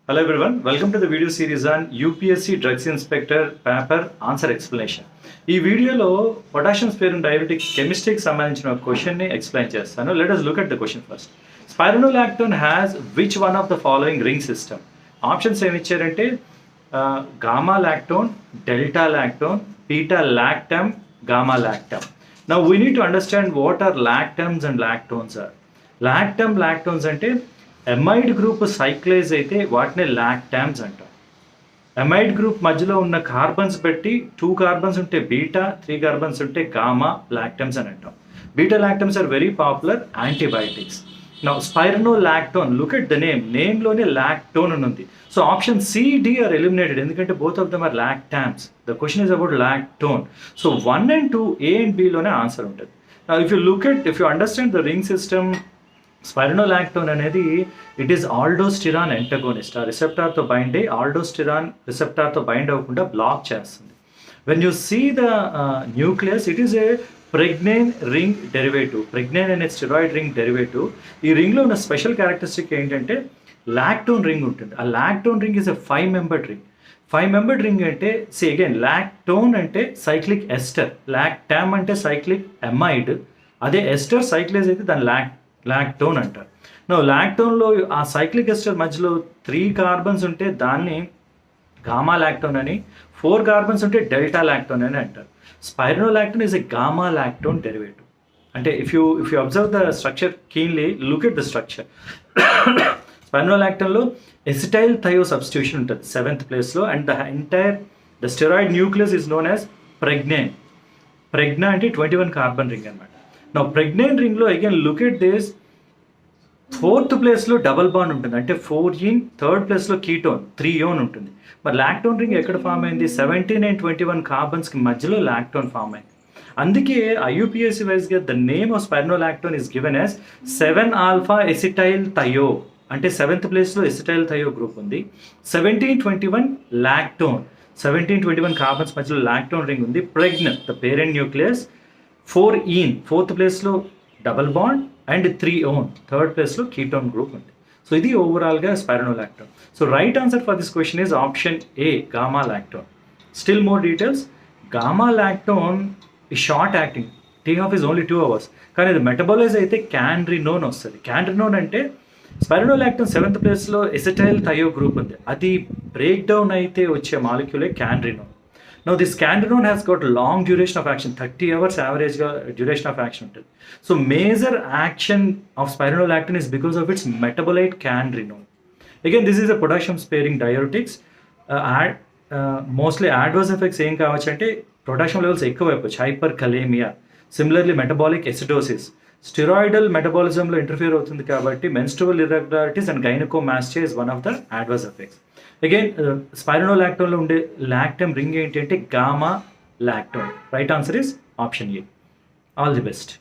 Hello everyone, welcome to the video series on UPSC Drugs Inspector paper answer explanation. ఈ వీడియోలో potassium స్పైరున్ diabetic కెమిస్ట్రీకి సంబంధించిన ఒక క్వశ్చన్ని explain చేస్తాను. Let us look at the question first. Spironolactone has which one of the following ring system? Options ఏమి ఇచ్చారంటే gamma lactone, delta lactone, beta lactam, gamma lactam. Now we need to understand what are lactams and lactones are. Lactones అంటే amide group సైక్లేజ్ అయితే వాటిని లాక్టామ్స్ అంటాం. Amide group మధ్యలో ఉన్న carbons బట్టి 2 carbons ఉంటే బీటా, 3 కార్బన్స్ ఉంటే గామా లాక్టమ్స్ అని అంటాం. Beta lactams are very popular antibiotics. Now spironolactone, look at the నేమ్లోనే లాక్టోన్ అని ఉంది. So option C, D are eliminated ఎందుకంటే both of them are lactams. The question is about lactone. So 1 and 2 A and బిలోనే answer ఉంటుంది. If you understand the ring system, spironolactone అనేది it is aldosterone antagonist. ఆ రిసెప్టార్తో bind అయ్యి aldosterone రిసెప్టార్తో bind అవ్వకుండా block చేస్తుంది. When you see the nucleus, it is a pregnane ring derivative. Pregnane అనే steroid ring derivative. ఈ రింగ్లో ఉన్న స్పెషల్ క్యారెక్టరిస్టిక్ ఏంటంటే లాక్టోన్ రింగ్ ఉంటుంది. ఆ lactone ring is a 5-membered ring. 5-membered ring అంటే అగైన్ లాక్టోన్ అంటే సైక్లిక్ ఎస్టర్, లాక్టామ్ అంటే సైక్లిక్ ఎమైడ్, అదే ఎస్టర్ సైక్లేజ్ అయితే దాని లాక్టోన్ అంటారు. లాక్టోన్లో ఆ సైక్లిక్ ఎస్టర్ మధ్యలో 3 కార్బన్స్ ఉంటే దాన్ని గామా లాక్టోన్ అని, 4 కార్బన్స్ ఉంటే డెల్టా లాక్టోన్ అని అంటారు. Spironolactone is a gamma lactone derivative. అంటే if you observe the structure keenly, look at the structure. స్పైరనోలాక్టోన్లో ఎసిటైల్ థయో సబ్స్టిట్యూషన్ ఉంటుంది 7th ప్లేస్లో, and the steroid nucleus is known as pregnane. Pregna అంటే 21 carbon ring అనమాట. నా pregnant రింగ్లో again look at this, 4th ప్లేస్లో double bond ఉంటుంది అంటే 4-ene, 3rd ప్లేస్లో కీటోన్ 3-one ఉంటుంది. మరి లాక్టోన్ రింగ్ ఎక్కడ ఫామ్ అయింది? 17 and 21 కార్బన్స్కి మధ్యలో లాక్టోన్ ఫామ్ అయింది. అందుకే IUPAC వైజ్గా the name of spironolactone is given as 7-alpha acetyl thio. అంటే 7th ప్లేస్లో ఎసిటైల్ థయో గ్రూప్ ఉంది. 17-21 లాక్టోన్, 17-21 కార్బన్స్ మధ్యలో లాక్టోన్ రింగ్ ఉంది. Pregnane the parent nucleus, 4-ene 4th ప్లేస్లో double bond and 3-one 3rd ప్లేస్లో కీటోన్ గ్రూప్ ఉంది. So ఇది ఓవరాల్గా spironolactone. So right answer for this question is option A, gamma lactone. Still more details. Gamma lactone ఈ short acting, T half is only 2 hours, కానీ ఇది metabolise అయితే క్యాండ్రినోన్ వస్తుంది. క్యాండ్రినోన్ అంటే స్పైరనోలాక్టోన్ 7th ప్లేస్లో ఎసిటైల్ థయో గ్రూప్ ఉంది, అది బ్రేక్ డౌన్ అయితే వచ్చే మాలిక్యూలే క్యాండ్రినోన్. Now this candrinone has got long duration of action, 30 hours average duration of action ఉంటుంది. So major action of spironolactone is because of its metabolite candrinone. Again, this is a potassium sparing diuretics. Mostly adverse effects ఏం కావచ్చు అంటే potassium levels ఎక్కువ అయిపోవచ్చు, hyperkalaemia, similarly metabolic acidosis, steroidal మెటబాలిజంలో interfere అవుతుంది కాబట్టి menstrual irregularities and gynaecomastia is one of the adverse effects. Again స్పైరనోలాక్టోన్లో ఉండే లాక్టమ్ రింగ్ ఏంటంటే gamma lactone. Right answer is option A. All the best.